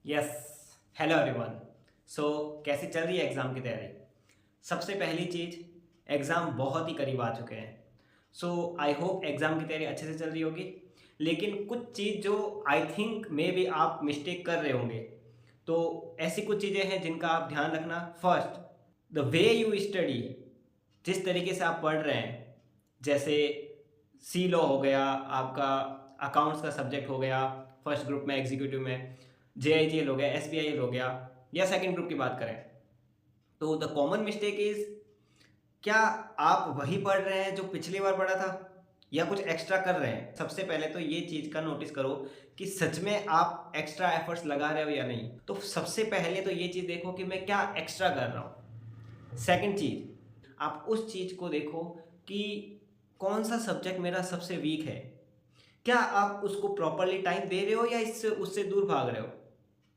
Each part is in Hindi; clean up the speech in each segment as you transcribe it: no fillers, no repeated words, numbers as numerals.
यस। Hello everyone. सो कैसे चल रही है एग्ज़ाम की तैयारी? सबसे पहली चीज़, एग्ज़ाम बहुत ही करीब आ चुके हैं। सो आई होप एग्ज़ाम की तैयारी अच्छे से चल रही होगी। लेकिन कुछ चीज़ जो आई थिंक मे बी आप मिस्टेक कर रहे होंगे, तो ऐसी कुछ चीज़ें हैं जिनका आप ध्यान रखना। First, the way you study, जिस तरीके से आप पढ़ रहे हैं, जैसे सी लॉ हो गया, आपका अकाउंट्स का सब्जेक्ट हो गया फर्स्ट ग्रुप में, एग्जीक्यूटिव में JIGL हो गया, SBIL हो गया, या सेकंड ग्रुप की बात करें, तो द कॉमन मिस्टेक इज, क्या आप वही पढ़ रहे हैं जो पिछली बार पढ़ा था या कुछ एक्स्ट्रा कर रहे हैं? सबसे पहले तो ये चीज़ का नोटिस करो कि सच में आप एक्स्ट्रा एफर्ट्स लगा रहे हो या नहीं। तो सबसे पहले तो ये चीज़ देखो कि मैं क्या एक्स्ट्रा कर रहा हूँ। सेकंड चीज़, आप उस चीज़ को देखो कि कौन सा सब्जेक्ट मेरा सबसे वीक है। क्या आप उसको प्रॉपरली टाइम दे रहे हो या इससे उससे दूर भाग रहे हो?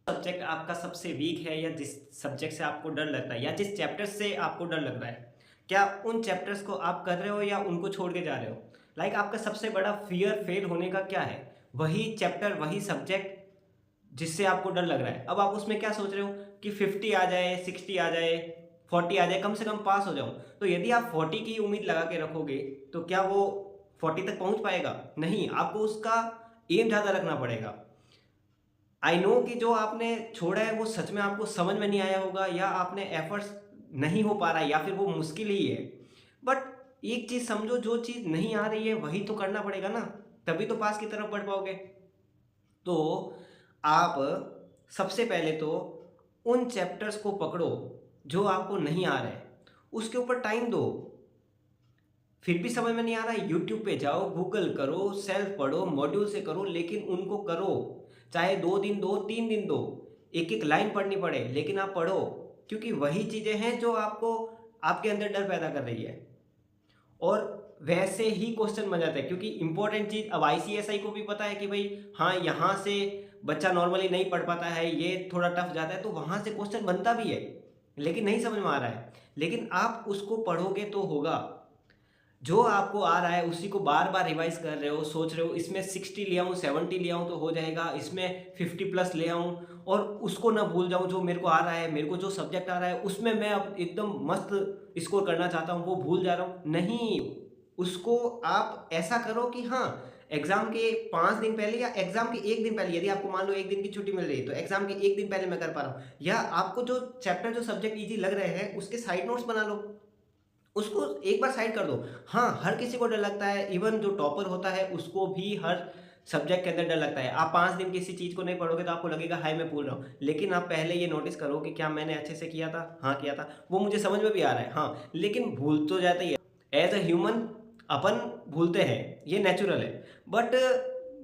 सब्जेक्ट आपका सबसे वीक है, या जिस सब्जेक्ट से आपको डर लगता है, या जिस चैप्टर से आपको डर लग रहा है, क्या उन चैप्टर्स को आप कर रहे हो या उनको छोड़ के जा रहे हो? लाइक आपका सबसे बड़ा फियर फेल होने का क्या है? वही चैप्टर, वही सब्जेक्ट जिससे आपको डर लग रहा है। अब आप उसमें क्या सोच रहे हो कि 50 आ जाए, 60 आ जाए, 40 आ जाए, कम से कम पास हो जाऊं। तो यदि आप 40 की उम्मीद लगा के रखोगे तो क्या वो 40 तक पहुंच पाएगा? नहीं, आपको उसका एम ज़्यादा रखना पड़ेगा। आई नो कि जो आपने छोड़ा है वो सच में आपको समझ में नहीं आया होगा, या आपने एफर्ट्स नहीं हो पा रहा है, या फिर वो मुश्किल ही है। बट एक चीज़ समझो, जो चीज़ नहीं आ रही है वही तो करना पड़ेगा ना, तभी तो पास की तरफ बढ़ पाओगे। तो आप सबसे पहले तो उन चैप्टर्स को पकड़ो जो आपको नहीं आ रहे हैं, उसके ऊपर टाइम दो। फिर भी समझ में नहीं आ रहा है, यूट्यूब पे जाओ, गूगल करो, सेल्फ पढ़ो, मॉड्यूल से करो, लेकिन उनको करो। चाहे 2 दिन दो, 3 दिन दो, एक एक लाइन पढ़नी पड़े, लेकिन आप पढ़ो। क्योंकि वही चीज़ें हैं जो आपको, आपके अंदर डर पैदा कर रही है। और वैसे ही क्वेश्चन बन जाते हैं, क्योंकि इंपॉर्टेंट चीज़ अब ICSI को भी पता है कि भाई हाँ, यहाँ से बच्चा नॉर्मली नहीं पढ़ पाता है, ये थोड़ा टफ जाता है, तो वहाँ से क्वेश्चन बनता भी है, लेकिन नहीं समझ में आ रहा है। लेकिन आप उसको पढ़ोगे तो होगा। जो आपको आ रहा है उसी को बार बार रिवाइज कर रहे हो, सोच रहे हो इसमें 60 ले आऊँ, 70 ले आऊँ तो हो जाएगा, इसमें 50 प्लस ले आऊँ और उसको ना भूल जाऊँ जो मेरे को आ रहा है, मेरे को जो सब्जेक्ट आ रहा है उसमें मैं अब एकदम मस्त स्कोर करना चाहता हूँ, वो भूल जा रहा हूँ। नहीं, उसको आप ऐसा करो कि हाँ, एग्जाम के 5 दिन पहले या एग्जाम के 1 दिन पहले, यदि आपको मान लो 1 दिन की छुट्टी मिल रही है तो एग्जाम के 1 दिन पहले मैं कर पा रहा हूँ, या आपको जो चैप्टर, जो सब्जेक्ट इजी लग रहे हैं उसके साइड नोट्स बना लो, उसको एक बार साइड कर दो। हाँ, हर किसी को डर लगता है, इवन जो टॉपर होता है उसको भी हर सब्जेक्ट के अंदर डर लगता है। आप 5 दिन किसी चीज़ को नहीं पढ़ोगे तो आपको लगेगा हाय मैं भूल रहा हूँ। लेकिन आप पहले ये नोटिस करो कि क्या मैंने अच्छे से किया था? हाँ, किया था। वो मुझे समझ में भी आ रहा है, हाँ, लेकिन भूल तो जाता ही है। एज़ अ ह्यूमन अपन भूलते हैं, ये नेचुरल है। बट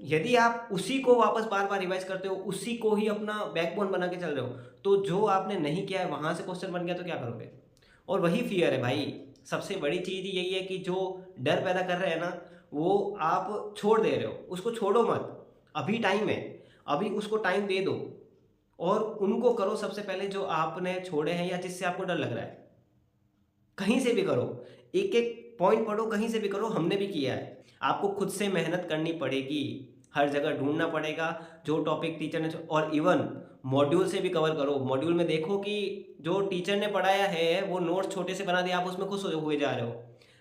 यदि आप उसी को वापस बार-बार रिवाइज़ करते हो, उसी को ही अपना बैकबोन बना के चल रहे हो, तो जो आपने नहीं किया है वहाँ से क्वेश्चन बन गया तो क्या करोगे? और वही फ़ियर है भाई। सबसे बड़ी चीज़ यही है कि जो डर पैदा कर रहे हैं ना, वो आप छोड़ दे रहे हो। उसको छोड़ो मत, अभी टाइम है, अभी उसको टाइम दे दो और उनको करो सबसे पहले जो आपने छोड़े हैं या जिससे आपको डर लग रहा है। कहीं से भी करो, एक-एक पॉइंट पढ़ो, कहीं से भी करो, हमने भी किया है। आपको खुद से मेहनत करनी पड़ेगी, हर जगह ढूँढना पड़ेगा, जो टॉपिक टीचर ने और इवन मॉड्यूल से भी कवर करो। मॉड्यूल में देखो कि जो टीचर ने पढ़ाया है, वो नोट्स छोटे से बना दिए, आप उसमें खुश हो हुए जा रहे हो।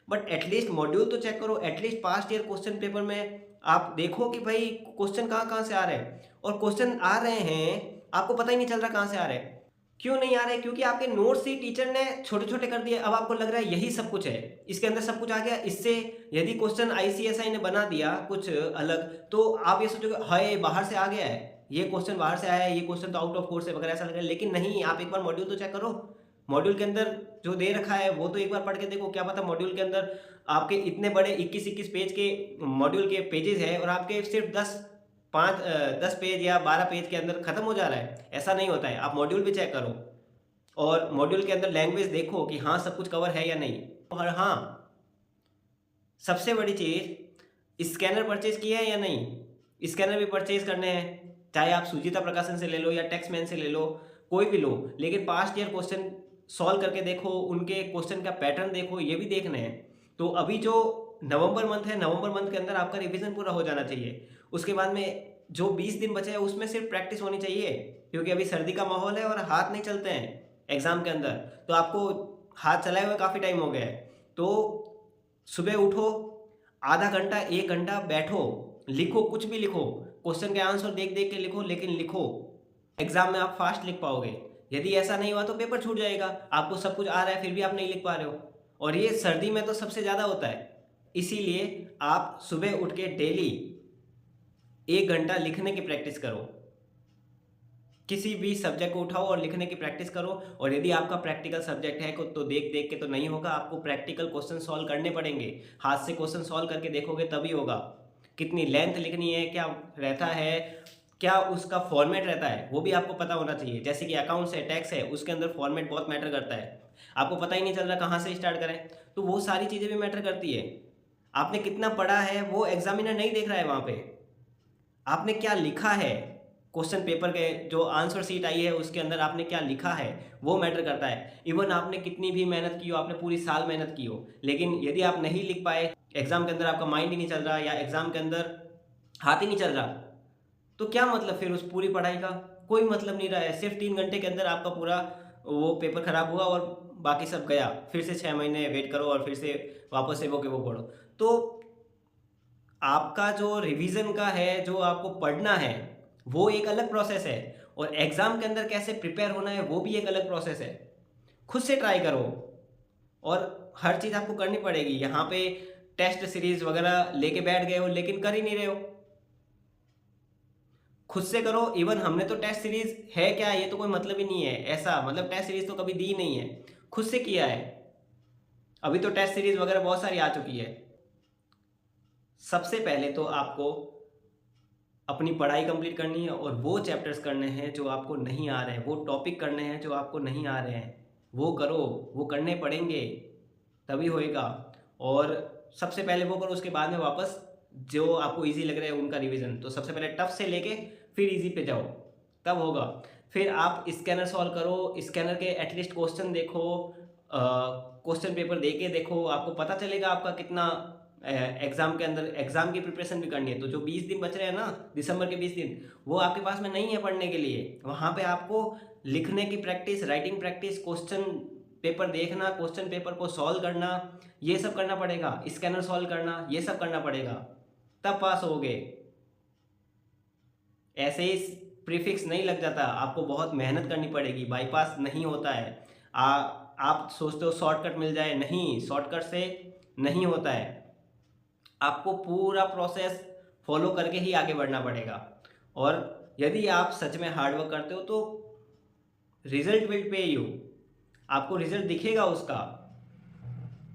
बट एटलीस्ट मॉड्यूल तो चेक करो, at least past year question paper में आप देखो कि भाई क्वेश्चन कहाँ-कहाँ से आ रहे हैं, और क्वेश्चन आ रहे हैं, आपको पता ही नहीं चल रहा कहाँ से आ रहे हैं। क्यों नहीं आ रहे? क्योंकि आपके नोट्स ही टीचर ने छोटे-छोटे कर दिए। अब आपको लग रहा है यही सब कुछ है, इसके अंदर सब कुछ आ गया। इससे यदि क्वेश्चन ICSI ने बना दिया कुछ अलग, तो आप ये सोचोगे हाय! बाहर से आ गया है, ये क्वेश्चन बाहर से आया है, ये क्वेश्चन तो आउट ऑफ कोर्स है वगैरह ऐसा लग रहा है। लेकिन नहीं, आप एक बार मॉड्यूल तो चेक करो। मॉड्यूल के अंदर जो दे रखा है वो तो एक बार पढ़ के देखो, क्या पता मॉड्यूल के अंदर आपके इतने बड़े 21-21 पेज के मॉड्यूल के पेजेज़ हैं और आपके सिर्फ 10 पेज या 12 पेज के अंदर खत्म हो जा रहा है। ऐसा नहीं होता है, आप मॉड्यूल भी चेक करो। और मॉड्यूल के अंदर लैंग्वेज देखो कि हाँ, सब कुछ कवर है या नहीं। और हाँ, सबसे बड़ी चीज़, स्कैनर परचेज़ किया है या नहीं? स्कैनर भी परचेज़ करने हैं, चाहे आप सुजीता प्रकाशन से ले लो या टेक्स्टमैन से ले लो, कोई भी लो। लेकिन पास्ट ईयर क्वेश्चन सॉल्व करके देखो, उनके क्वेश्चन का पैटर्न देखो, ये भी देखने हैं। तो अभी जो नवंबर मंथ है, नवंबर मंथ के अंदर आपका रिवीजन पूरा हो जाना चाहिए। उसके बाद में जो 20 दिन बचे हैं उसमें सिर्फ प्रैक्टिस होनी चाहिए। क्योंकि अभी सर्दी का माहौल है और हाथ नहीं चलते हैं एग्ज़ाम के अंदर। तो आपको हाथ चलाए हुए काफ़ी टाइम हो गया है। तो सुबह उठो, आधा घंटा 1 घंटा बैठो, लिखो, कुछ भी लिखो, क्वेश्चन के आंसर देख देख के लिखो, लेकिन लिखो। एग्ज़ाम में आप फास्ट लिख पाओगे। यदि ऐसा नहीं हुआ तो पेपर छूट जाएगा। आपको सब कुछ आ रहा है फिर भी आप नहीं लिख पा रहे हो, और ये सर्दी में तो सबसे ज़्यादा होता है। इसीलिए आप सुबह उठ के डेली 1 घंटा लिखने की प्रैक्टिस करो। किसी भी सब्जेक्ट को उठाओ और लिखने की प्रैक्टिस करो। और यदि आपका प्रैक्टिकल सब्जेक्ट है तो देख देख के तो नहीं होगा, आपको प्रैक्टिकल क्वेश्चन सॉल्व करने पड़ेंगे। हाथ से क्वेश्चन सॉल्व करके देखोगे तभी होगा। कितनी लेंथ लिखनी है, क्या रहता है, क्या उसका फॉर्मेट रहता है, वो भी आपको पता होना चाहिए। जैसे कि अकाउंट्स है, टैक्स है, उसके अंदर फॉर्मेट बहुत मैटर करता है। आपको पता ही नहीं चल रहा कहाँ से स्टार्ट करें, तो वो सारी चीज़ें भी मैटर करती है। आपने कितना पढ़ा है वो एग्जामिनर नहीं देख रहा है वहाँ पे, आपने क्या लिखा है। क्वेश्चन पेपर के जो आंसर शीट आई है उसके अंदर आपने क्या लिखा है वो मैटर करता है। इवन आपने कितनी भी मेहनत की हो, आपने पूरी साल मेहनत की हो, लेकिन यदि आप नहीं लिख पाए, एग्जाम के अंदर आपका माइंड ही नहीं चल रहा या एग्जाम के अंदर हाथ ही नहीं चल रहा, तो क्या मतलब फिर उस पूरी पढ़ाई का? कोई मतलब नहीं रहा है। सिर्फ 3 घंटे के अंदर आपका पूरा वो पेपर खराब हुआ और बाकी सब गया। फिर से 6 महीने वेट करो और फिर से वापस से वो के वो पढ़ो। तो आपका जो रिवीजन का है, जो आपको पढ़ना है, वो एक अलग प्रोसेस है, और एग्ज़ाम के अंदर कैसे प्रिपेयर होना है वो भी एक अलग प्रोसेस है। खुद से ट्राई करो, और हर चीज़ आपको करनी पड़ेगी। यहाँ पे टेस्ट सीरीज़ वगैरह लेके बैठ गए हो लेकिन कर ही नहीं रहे हो। खुद से करो। इवन हमने तो टेस्ट सीरीज़ है क्या ये तो कोई मतलब ही नहीं है, ऐसा मतलब टेस्ट सीरीज़ तो कभी दी नहीं है, खुद से किया है। अभी तो टेस्ट सीरीज़ वगैरह बहुत सारी आ चुकी है। सबसे पहले तो आपको अपनी पढ़ाई कंप्लीट करनी है, और वो चैप्टर्स करने हैं जो आपको नहीं आ रहे हैं, वो टॉपिक करने हैं जो आपको नहीं आ रहे हैं, वो करो। वो करने पड़ेंगे तभी होएगा। और सबसे पहले वो करो, उसके बाद में वापस जो आपको इजी लग रहा है उनका रिवीजन। तो सबसे पहले टफ से लेके फिर इजी पे जाओ, तब होगा। फिर आप स्कैनर सॉल्व करो, स्कैनर के एटलीस्ट क्वेश्चन देखो, क्वेश्चन पेपर दे के देखो, आपको पता चलेगा आपका कितना एग्ज़ाम के अंदर। एग्ज़ाम की प्रिपरेशन भी करनी है, तो जो 20 दिन बच रहे हैं ना, दिसंबर के 20 दिन, वो आपके पास में नहीं है पढ़ने के लिए। वहाँ पे आपको लिखने की practice, writing practice, question paper देखना, क्वेश्चन पेपर को सॉल्व करना, ये सब करना पड़ेगा। स्कैनर सॉल्व करना, ये सब करना पड़ेगा, तब पास होगे। ऐसे ही प्रीफिक्स नहीं लग जाता, आपको बहुत मेहनत करनी पड़ेगी, बाईपास नहीं होता है। आप सोचते हो शॉर्टकट मिल जाए, नहीं, शॉर्टकट से नहीं होता है। आपको पूरा प्रोसेस फॉलो करके ही आगे बढ़ना पड़ेगा। और यदि आप सच में हार्डवर्क करते हो तो रिजल्ट विल पे यू, आपको रिजल्ट दिखेगा उसका।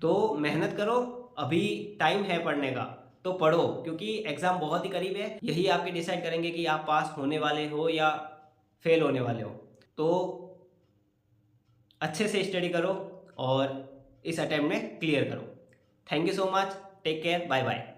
तो मेहनत करो, अभी टाइम है पढ़ने का, तो पढ़ो, क्योंकि एग्ज़ाम बहुत ही करीब है। यही आपके डिसाइड करेंगे कि आप पास होने वाले हो या फेल होने वाले हो। तो अच्छे से स्टडी करो और इस अटेम्प्ट में क्लियर करो। Thank you so much, take care, bye bye.